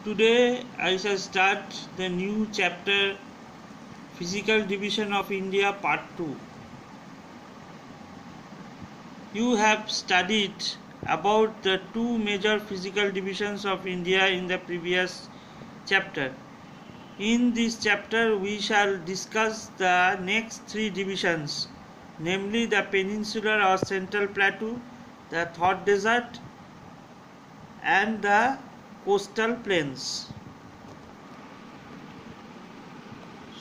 Today I shall start the new chapter Physical Division of India Part 2. You have studied about the two major physical divisions of India in the previous chapter. In this chapter we shall discuss the next three divisions, namely the peninsular or central plateau, the Thought Desert and the coastal plains.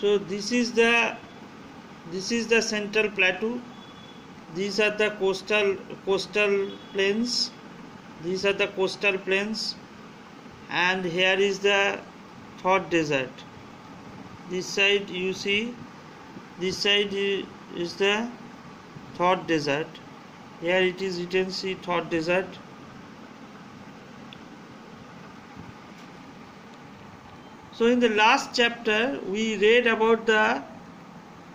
So this is the central plateau. These are the coastal plains. These are the coastal plains, and here is the Thought Desert. This side you see. This side is the Thought Desert. Here it is written, see, Thought Desert. So in the last chapter we read about the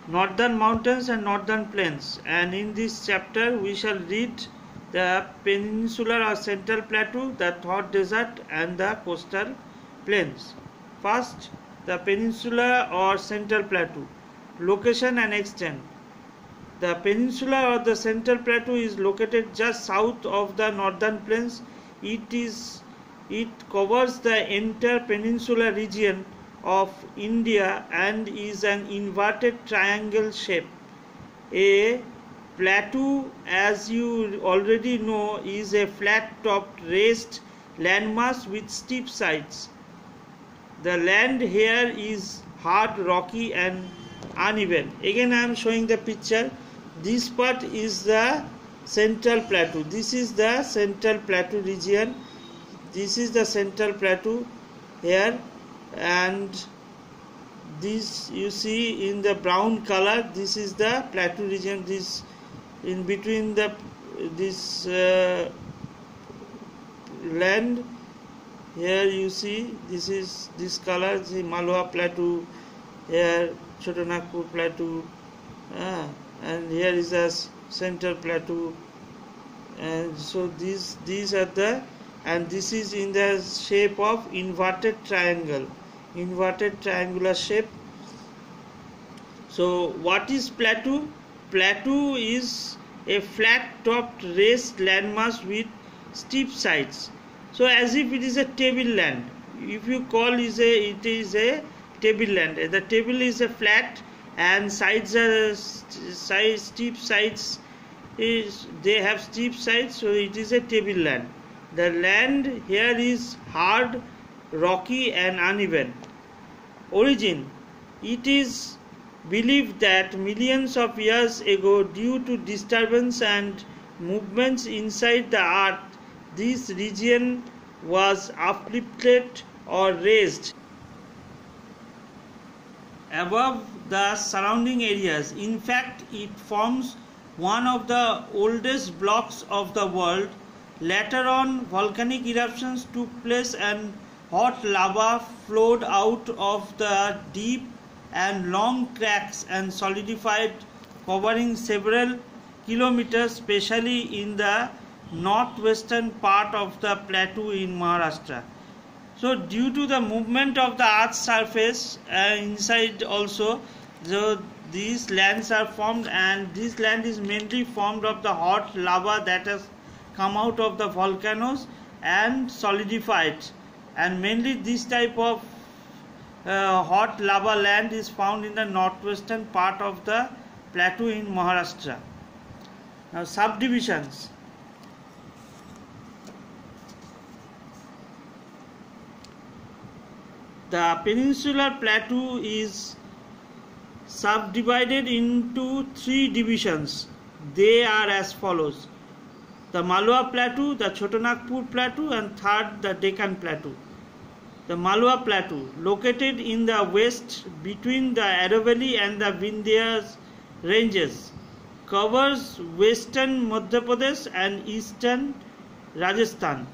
northern mountains and northern plains, and in this chapter we shall read the peninsular or central plateau, the Thought Desert and the coastal plains. First, the peninsular or central plateau, location and extent. The peninsula or the central plateau is located just south of the northern plains. It covers the entire peninsular region of India and is an inverted triangle shape. A plateau, as you already know, is a flat-topped raised landmass with steep sides. The land here is hard, rocky and uneven. Again I am showing the picture. This part is the central plateau. This is the central plateau region. This is the central plateau here, and this you see in the brown color. This is the plateau region. This in between this land. Here you see this is this color. The Malwa Plateau, here Chotanagpur Plateau, and here is the central plateau. And so these are the, and this is in the shape of inverted triangle, inverted triangular shape. So what is plateau? Plateau is a flat topped raised landmass with steep sides. So as if it is a tableland. If you call it is a tableland. The table is a flat and sides are steep sides. They have steep sides, so it is a tableland. The land here is hard, rocky and uneven. Origin. It is believed that millions of years ago, due to disturbance and movements inside the earth, this region was uplifted or raised above the surrounding areas. In fact, it forms one of the oldest blocks of the world. Later on, volcanic eruptions took place and hot lava flowed out of the deep and long cracks and solidified, covering several kilometers, especially in the northwestern part of the plateau in Maharashtra. So due to the movement of the earth's surface inside also, so these lands are formed, and this land is mainly formed of the hot lava that has come out of the volcanoes and solidified, and mainly this type of hot lava land is found in the northwestern part of the plateau in Maharashtra. Now subdivisions. The peninsular plateau is subdivided into three divisions. They are as follows: the Malwa Plateau, the Chotanagpur Plateau, and third, the Deccan Plateau. The Malwa Plateau, located in the west between the Aravalli and the Vindhya ranges, covers western Madhya Pradesh and eastern Rajasthan.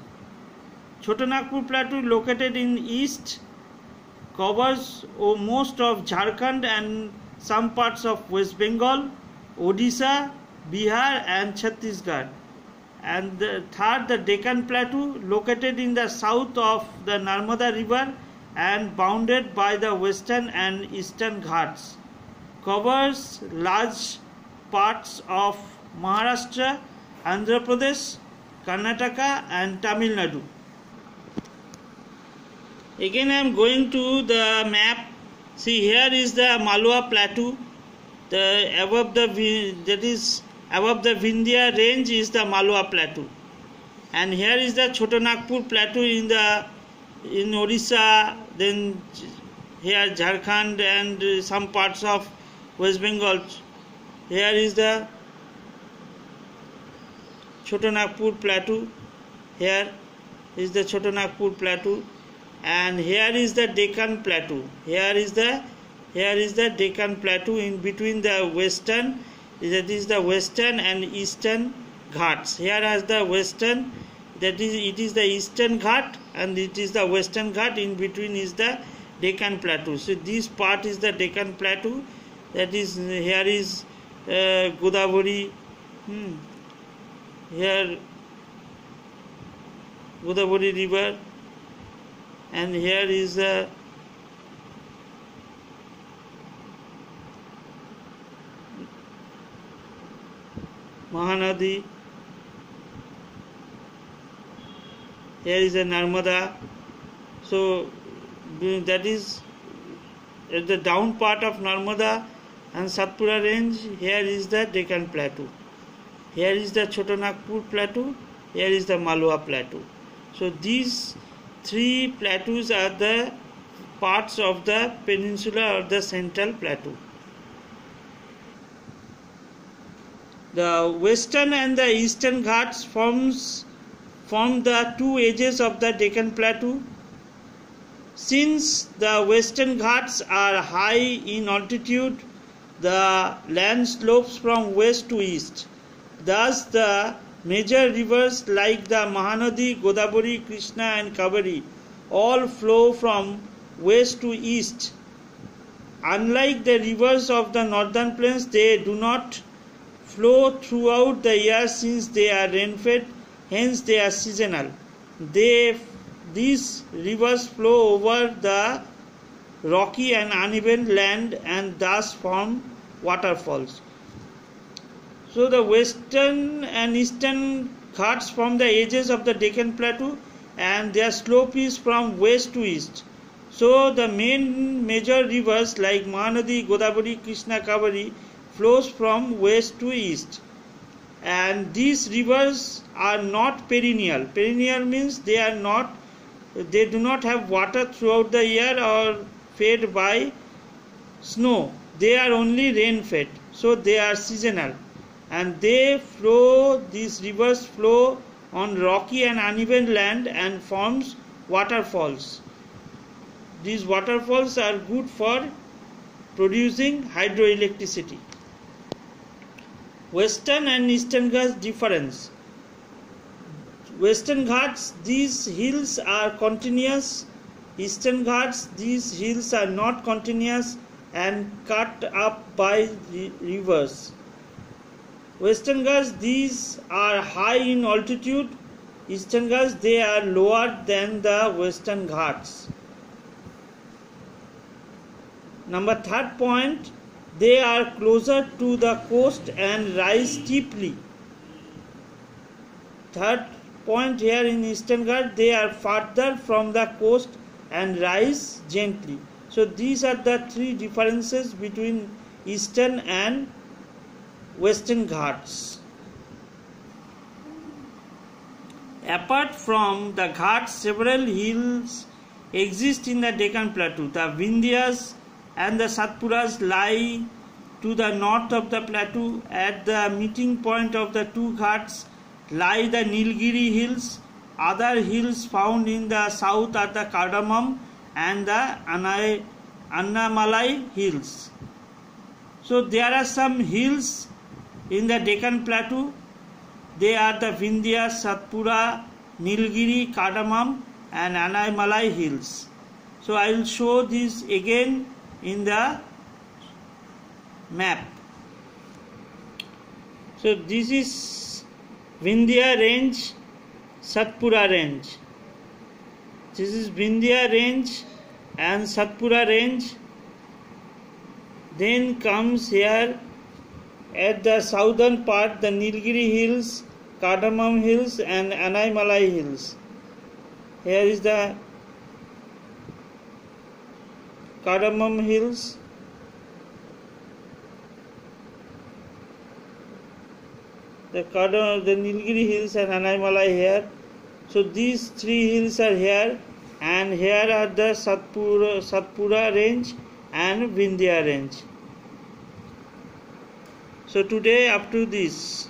Chotanagpur Plateau, located in east, covers most of Jharkhand and some parts of West Bengal, Odisha, Bihar and Chhattisgarh. and the third, the Deccan Plateau, located in the south of the Narmada River and bounded by the western and eastern Ghats, covers large parts of Maharashtra, Andhra Pradesh, Karnataka and Tamil Nadu. Again I am going to the map. See, here is the Malwa Plateau. Above the Vindhya range is the Malwa Plateau, and here is the Chotanagpur Plateau in Orissa, then here Jharkhand and some parts of West Bengal. Here is the Chotanagpur Plateau. Here is the Chotanagpur Plateau, and here is the Deccan Plateau. Here is the Deccan Plateau in between the western, that is the western and eastern Ghats. Here has the western, that is it is the eastern Ghat, and it is the western Ghat. In between is the Deccan Plateau. So this part is the Deccan Plateau. That is, here is Godavari. Here Godavari river, and here is the Mahanadi. Here is the Narmada. So that is at the down part of Narmada and Satpura range. Here is the Deccan Plateau. Here is the Chotanagpur Plateau. Here is the Malwa Plateau. So these three plateaus are the parts of the peninsula or the central plateau. The western and the eastern Ghats form the two edges of the Deccan Plateau. Since the western Ghats are high in altitude, the land slopes from west to east. Thus, the major rivers like the Mahanadi, Godavari, Krishna and Kaveri all flow from west to east. Unlike the rivers of the northern plains, they do not flow throughout the year since they are rain-fed, hence they are seasonal. These rivers flow over the rocky and uneven land and thus form waterfalls. So the western and eastern Ghats form the edges of the Deccan Plateau, and their slope is from west to east. So the major rivers like Mahanadi, Godavari, Krishna, Kaveri flows from west to east, and these rivers are not perennial. Perennial means they do not have water throughout the year or fed by snow. They are only rain fed, so they are seasonal, and these rivers flow on rocky and uneven land and forms waterfalls. These waterfalls are good for producing hydroelectricity. Western and eastern Ghats difference. Western Ghats, these hills are continuous. Eastern Ghats, these hills are not continuous and cut up by rivers. Western Ghats, these are high in altitude. Eastern Ghats, they are lower than the Western Ghats. Number third point, they are closer to the coast and rise steeply. Third point here in Eastern Ghats, they are farther from the coast and rise gently. So these are the three differences between Eastern and Western Ghats. Apart from the Ghats, several hills exist in the Deccan Plateau. The Vindhyas and the Satpuras lie to the north of the plateau. At the meeting point of the two Ghats lie the Nilgiri hills. Other hills found in the south are the Cardamom and the Annamalai hills. So there are some hills in the Deccan Plateau. They are the Vindhya, Satpura, Nilgiri, Cardamom and Annamalai hills. So I will show this again in the map. So this is Vindhya range, Satpura range. This is Vindhya range and Satpura range. Then comes here at the southern part the Nilgiri hills, Cardamom hills and Anaimalai hills. Here is the Cardamom hills. The Nilgiri hills and Anaimalai here. So these three hills are here, and here are the Satpura range and Vindhya range. So today up to this.